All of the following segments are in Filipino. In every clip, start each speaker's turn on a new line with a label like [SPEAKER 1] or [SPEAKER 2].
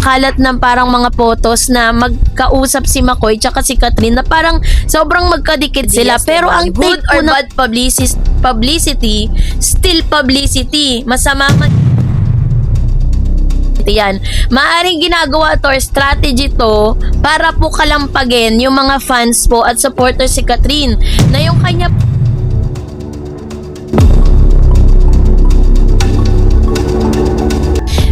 [SPEAKER 1] kumakalat ng parang mga photos na magkausap si McCoy tsaka si Catherine na parang sobrang magkadikit sila. Pero ang
[SPEAKER 2] good
[SPEAKER 1] take
[SPEAKER 2] or
[SPEAKER 1] po ng
[SPEAKER 2] bad
[SPEAKER 1] publicity, still publicity. Masama man yan. Maaring ginagawa to or strategy to para po kalampagin yung mga fans po at supporters si Catherine na yung kanya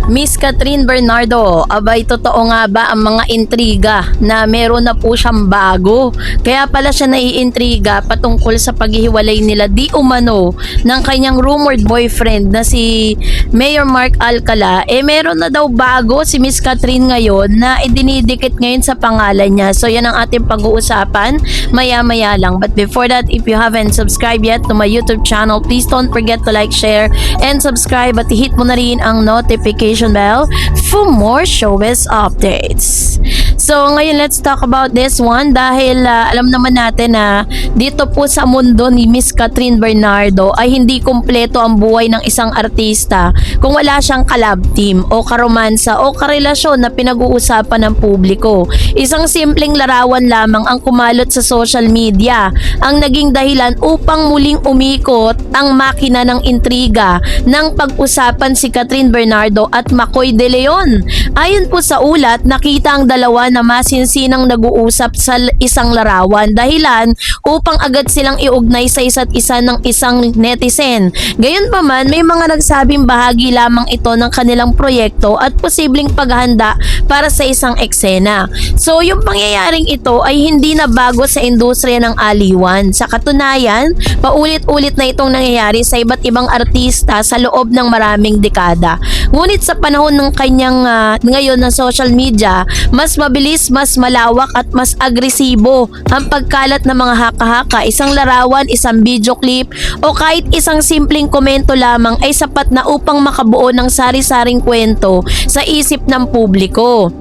[SPEAKER 1] Miss Catherine Bernardo, abay totoo nga ba ang mga intriga na meron na po siyang bago? Kaya pala siya naiintriga patungkol sa paghihiwalay nila di umano ng kanyang rumored boyfriend na si Mayor Mark Alcala. Meron na daw bago si Miss Catherine ngayon na idinidikit ngayon sa pangalan niya. So yan ang ating pag-uusapan maya-maya lang. But before that, if you haven't subscribed yet to my YouTube channel, please don't forget to like, share, and subscribe at hit mo na rin ang notification bell for more showbiz updates. So ngayon let's talk about this one dahil alam naman natin na dito po sa mundo ni Miss Catherine Bernardo ay hindi kumpleto ang buhay ng isang artista kung wala siyang collab team o karomansa o karelasyon na pinag-uusapan ng publiko. Isang simpleng larawan lamang ang kumalot sa social media ang naging dahilan upang muling umikot ang makina ng intriga ng pag-usapan si Catherine Bernardo at McCoy De Leon. Ayon po sa ulat, nakita ang dalawa na masinsinang nag-uusap sa isang larawan dahilan upang agad silang iugnay sa isa't isa ng isang netizen. Gayunpaman, may mga nagsabing bahagi lamang ito ng kanilang proyekto at posibleng paghahanda para sa isang eksena. So yung pangyayaring ito ay hindi na bago sa industriya ng aliwan. Sa katunayan, paulit-ulit na itong nangyayari sa iba't ibang artista sa loob ng maraming dekada. Ngunit sa panahon ng kanyang ngayon na social media, mas mabilis, mas malawak at mas agresibo ang pagkalat ng mga haka-haka. Isang larawan, isang video clip o kahit isang simpleng komento lamang ay sapat na upang makabuo ng sari-saring kwento sa isip ng publiko.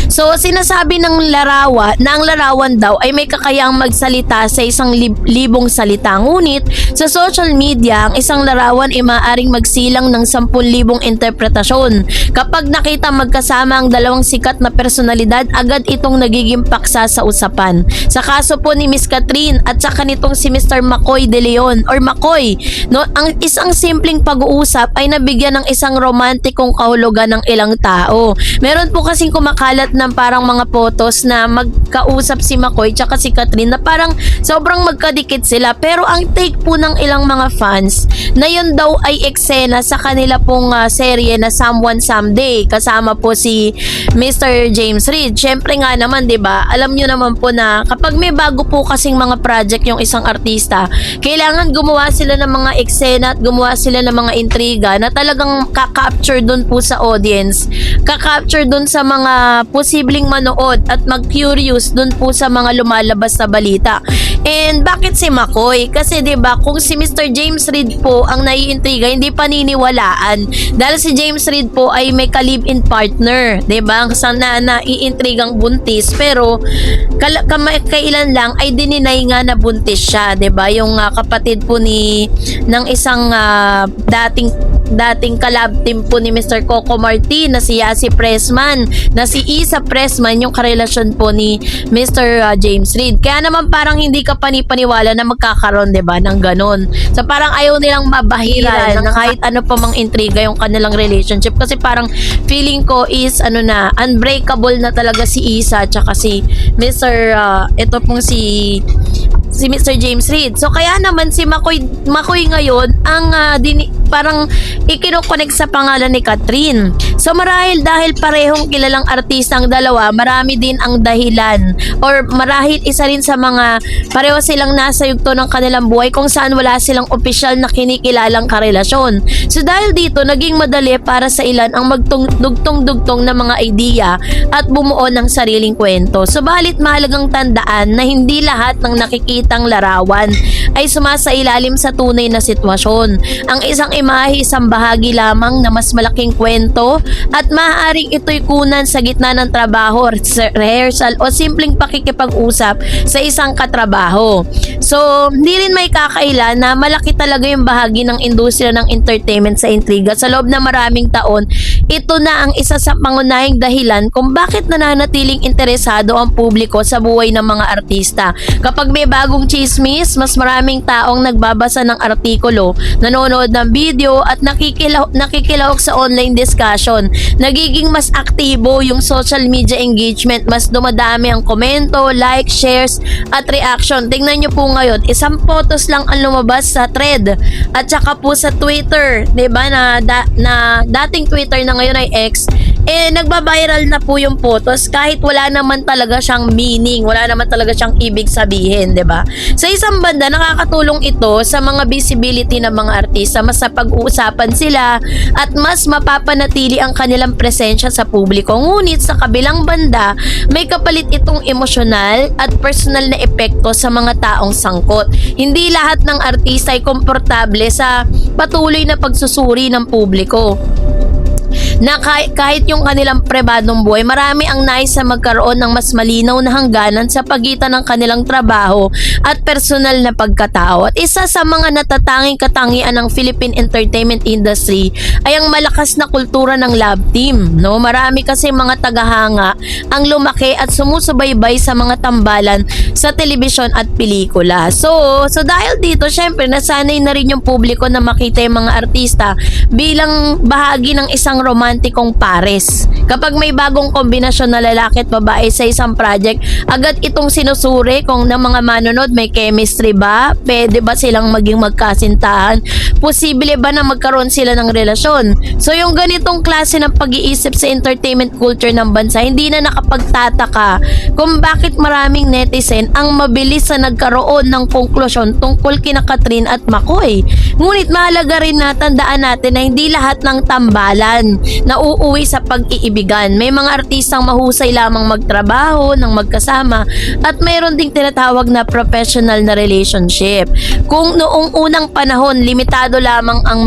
[SPEAKER 1] So, sinasabi ng larawan na ang larawan daw ay may kakayahang magsalita sa isang libong salita. Ngunit, sa social media, ang isang larawan ay maaaring magsilang ng 10,000 interpretasyon. Kapag nakita magkasama ang dalawang sikat na personalidad, agad itong nagiging paksa sa usapan. Sa kaso po ni Miss Catherine at saka nitong si Mr. McCoy De Leon or McCoy, no, ang isang simpleng pag-uusap ay nabigyan ng isang romantikong kahulugan ng ilang tao. Meron po kasing kumakalat ng parang mga photos na magkausap si McCoy tsaka si Catherine na parang sobrang magkadikit sila. Pero ang take po ng ilang mga fans na yun daw ay eksena sa kanila pong serye na Someone Someday kasama po si Mr. James Reid. Syempre nga naman, 'di ba? Alam niyo naman po na kapag may bago po kasing mga project yung isang artista, kailangan gumawa sila ng mga eksena at gumawa sila ng mga intriga na talagang ka-capture doon po sa audience, ka-capture doon sa mga posibleng manood at mag-curious dun po sa mga lumalabas na balita. And bakit si McCoy? Kasi 'di ba, kung si Mr. James Reid po ang naiintriga, hindi paniniwalaan dahil si James Reid po ay may ka-live-in partner, 'di ba? Sana naiintrigang buntis pero kailan lang ay dininay nga na buntis siya, 'di ba? Yung kapatid po ng isang dating collab team po ni Mr. Coco Martin na si Yasi Pressman, na si Isa Pressman, yung karelasyon po ni Mr. James Reid. Kaya naman parang hindi ka panipaniwala na magkakaroon, 'di ba, ng ganun. So parang ayaw nilang mabahiran ng kahit ano pa mang intriga yung kanilang relationship kasi parang feeling ko is unbreakable na talaga si Isa at saka si Mr. ito pong si Mr. James Reid. So kaya naman si McCoy ngayon ang parang ikino-connect sa pangalan ni Catherine. So marahil dahil parehong kilalang artista ang dalawa, marami din ang dahilan or marahil isa rin sa mga pareho silang nasa yugto ng kanilang buhay kung saan wala silang opisyal na kinikilalang karelasyon. So dahil dito, naging madali para sa ilan ang magdugtong-dugtong na mga idea at bumuo ng sariling kwento. Subalit mahalagang tandaan na hindi lahat ng nakikitang larawan ay sumasailalim sa tunay na sitwasyon. Ang isang imahe isang bahagi lamang na mas malaking kwento at maaaring ito'y kunan sa gitna ng trabaho, rehearsal o simpleng pakikipag-usap sa isang katrabaho. So, hindi rin may kakaila na malaki talaga yung bahagi ng industriya ng entertainment sa intriga. Sa loob na maraming taon, ito na ang isa sa pangunahing dahilan kung bakit nananatiling interesado ang publiko sa buhay ng mga artista. Kapag may bagong chismis, mas maraming taong nagbabasa ng artikulo, nanonood ng video at nakikilahok sa online discussion. Nagiging mas aktibo yung social media engagement, mas dumadami ang komento, like, shares at reaction. Tingnan nyo po ngayon, isang photos lang ang lumabas sa thread at saka po sa Twitter, 'di ba, na dating Twitter na ngayon ay X, nagba-viral na po yung photos kahit wala naman talaga siyang meaning, wala naman talaga siyang ibig sabihin, 'di ba? Sa isang banda, nakakatulong ito sa mga visibility ng mga artista, mas sa pag-uusapan sila at mas mapapanatili ang kanilang presensya sa publiko. Ngunit sa kabilang banda, may kapalit itong emosyonal at personal na epekto sa mga taong sangkot. Hindi lahat ng artista ay komportable sa patuloy na pagsusuri ng publiko. Na kahit yung kanilang pribadong buhay, marami ang nais na magkaroon ng mas malinaw na hangganan sa pagitan ng kanilang trabaho at personal na pagkatao. At isa sa mga natatanging katangian ng Philippine entertainment industry ay ang malakas na kultura ng love team. No? Marami kasi mga tagahanga ang lumaki at sumusubaybay sa mga tambalan sa telebisyon at pelikula. So dahil dito, syempre nasanay na rin yung publiko na makita yung mga artista bilang bahagi ng isang romantikong pares. Kapag may bagong kombinasyon na lalaki at babae sa isang project, agad itong sinusuri kung ng mga manonood may chemistry ba, pwede ba silang maging magkasintahan, posible ba na magkaroon sila ng relasyon. So yung ganitong klase ng pag-iisip sa entertainment culture ng bansa, hindi na nakapagtataka kung bakit maraming netizen ang mabilis na nagkaroon ng konklusyon tungkol kina Kathryn at Makoy. Ngunit mahalaga rin na tandaan natin na hindi lahat ng tambalan na uuwi sa pag-iibigan. May mga artistang mahusay lamang magtrabaho ng magkasama at mayroon ding tinatawag na professional na relationship. Kung noong unang panahon limitado lamang ang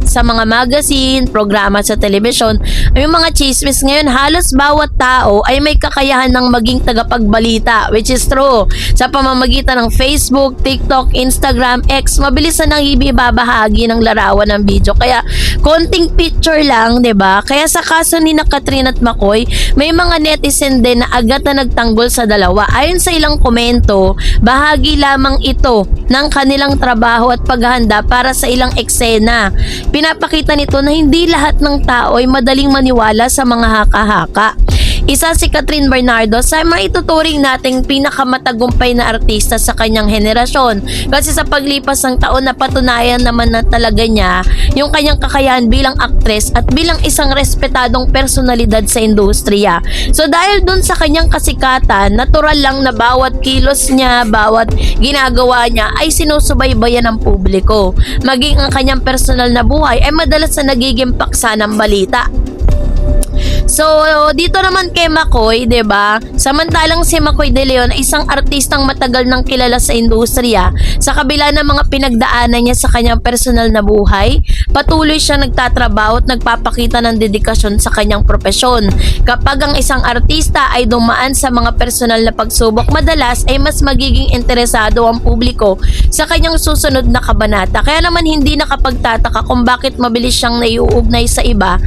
[SPEAKER 1] sa mga magazine, programa sa telebisyon, ay yung mga chismis, ngayon halos bawat tao ay may kakayahan ng maging tagapagbalita, which is true. Sa pamamagitan ng Facebook, TikTok, Instagram, X, mabilis na nang ibabahagi ng larawan ng video. Kaya konting picture lang, 'di ba? Kaya sa kaso ni Kathryn at Makoy, may mga netizen din na agad na nagtanggol sa dalawa. Ayon sa ilang komento, bahagi lamang ito ng kanilang trabaho at paghahanda para sa ilang eksena. Pinapakita nito na hindi lahat ng tao ay madaling maniwala sa mga haka-haka. Isa si Kathryn Bernardo sa maituturing nating pinakamatagumpay na artista sa kanyang henerasyon, kasi sa paglipas ng taon napatunayan naman na talaga niya yung kanyang kakayahan bilang aktres at bilang isang respetadong personalidad sa industriya. So dahil dun sa kanyang kasikatan, natural lang na bawat kilos niya, bawat ginagawa niya ay sinusubaybayan ng publiko. Maging ang kanyang personal na buhay ay madalas na nagiging paksa ng balita. So, dito naman kay Makoy, 'di ba? Samantalang si Makoy De Leon ay isang artistang matagal nang kilala sa industriya. Sa kabila ng mga pinagdaanan niya sa kanyang personal na buhay, patuloy siyang nagtatrabaho at nagpapakita ng dedikasyon sa kanyang propesyon. Kapag ang isang artista ay dumaan sa mga personal na pagsubok, madalas ay mas magiging interesado ang publiko sa kanyang susunod na kabanata. Kaya naman hindi nakapagtataka kung bakit mabilis siyang naiuugnay sa iba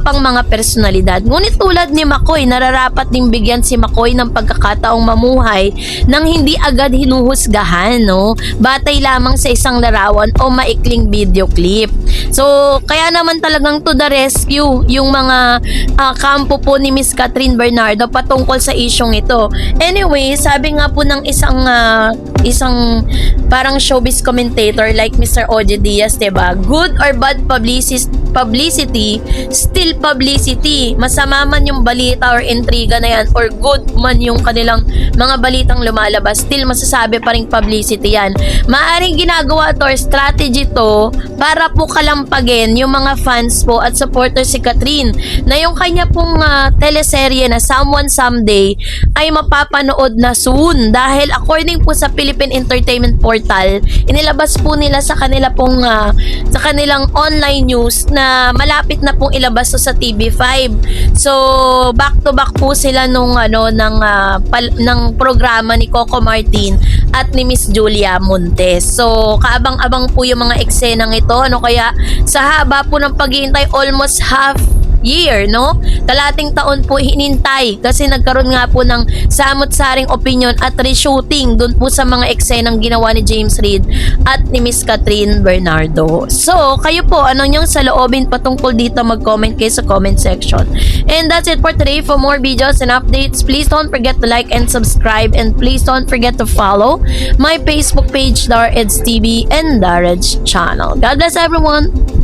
[SPEAKER 1] pang mga personalidad. Ngunit tulad ni Makoy, nararapat ding bigyan si Makoy ng pagkakataong mamuhay nang hindi agad hinuhusgahan, no? Batay lamang sa isang larawan o maikling video clip. So, kaya naman talagang to the rescue yung mga kampo po ni Miss Kathryn Bernardo patungkol sa isyong ito. Anyway, sabi nga po ng isang parang showbiz commentator like Mr. Oje Diaz, diba? Good or bad publicity, still publicity. masama man yung balita or intriga na yan or good man yung kanilang mga balitang lumalabas, still masasabi pa rin publicity yan. Maaring ginagawa to or strategy to para po kalampagin yung mga fans po at supporters si Catherine na yung kanya pong teleserye na Someone Someday ay mapapanood na soon dahil according po sa Philippine Entertainment Portal, inilabas po nila sa kanila pong sa kanilang online news na malapit na pong ilabas to sa TV5. So back to back po sila nung ng programa ni Coco Martin at ni Miss Julia Montes. So kaabang-abang po yung mga eksenang ito, kaya sa haba po ng paghihintay, almost half year, no? Kalating taon po hinintay kasi nagkaroon nga po ng samot-saring opinion at reshooting dun po sa mga eksenang ginawa ni James Reid at ni Miss Catherine Bernardo. So, kayo po, ano nyong saloobin patungkol dito, mag-comment kayo sa comment section. And that's it for today. For more videos and updates, please don't forget to like and subscribe, and please don't forget to follow my Facebook page, Dareds TV and Dareds channel. God bless everyone!